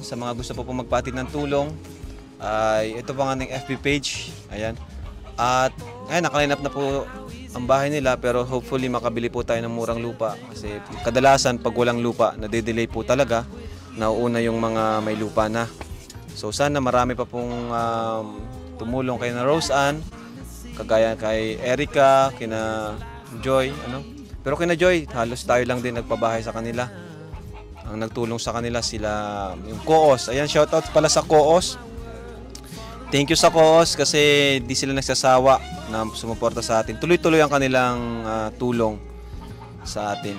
Sa mga gusto po magpahatid ng tulong, ay ito po ang ating FB page. Ayan. At ayan, nakaline up na po ang bahay nila, pero hopefully makabili po tayo ng murang lupa. Kasi kadalasan pag walang lupa, nade-delay po talaga. Nauuna yung mga may lupa na. So sana marami pa pong tumulong kay na Rose Ann, kagaya kay Erica, kina Joy, ano. Pero kina Joy, halos tayo lang din nagpabahay sa kanila. Ang nagtulong sa kanila sila yung Coos. Ayan, shoutout pala sa Coos. Thank you sa Coos kasi di sila nagsasawa na sumuporta sa atin. Tuloy-tuloy ang kanilang tulong sa atin.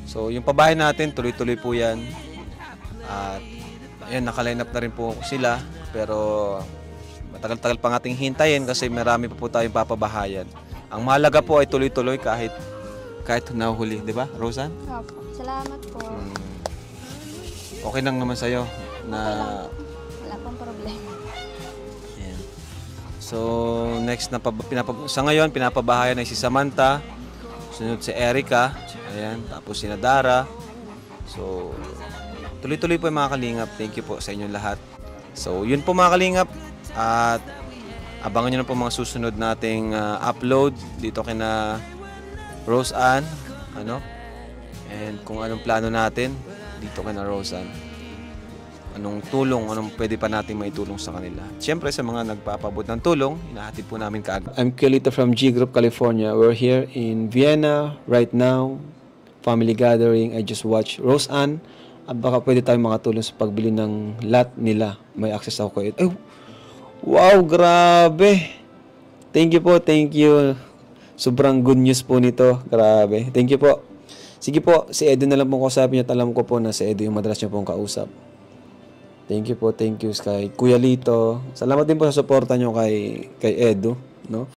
So yung pabahay natin, tuloy-tuloy po yan. At ayan, nakaline up na rin po sila. Pero matagal-tagal pa nating hintayin kasi marami pa po tayong papabahayan. Ang mahalaga po ay tuloy-tuloy kahit nahuli, di ba, Rosan? Opo. Salamat po. Okay lang naman sa'yo na... Wala pong problema. Ayan. So, next na sa ngayon, pinapabahayan ay si Samantha. Sunod si Erica. Ayan. Tapos si Dara. So, tuloy-tuloy po yung mga kalingap. Thank you po sa inyong lahat. So, yun po mga kalingap. At abangan nyo na po mga susunod nating upload dito kina Rose Ann. Ano? And kung anong plano natin dito kay na Rose Ann. Anong tulong, anong pwede pa natin maitulong sa kanila. Siyempre sa mga nagpapabot ng tulong, hinahatid po namin kaagad. I'm Kelito from G Group California. We're here in Vienna right now. Family gathering. I just watched Rose Ann. Baka pwede tayong makatulong sa pagbili ng lot nila. May access ako kayo. Oh, wow, grabe. Thank you po, thank you. Sobrang good news po nito. Grabe. Thank you po. Sige po, si Edo na lang pong kausapin niyo. Alam ko po na si Edo yung madalas niyo pong kausap. Thank you po, thank you kay Kuya Lito. Salamat din po sa suporta niyo kay Edo, no?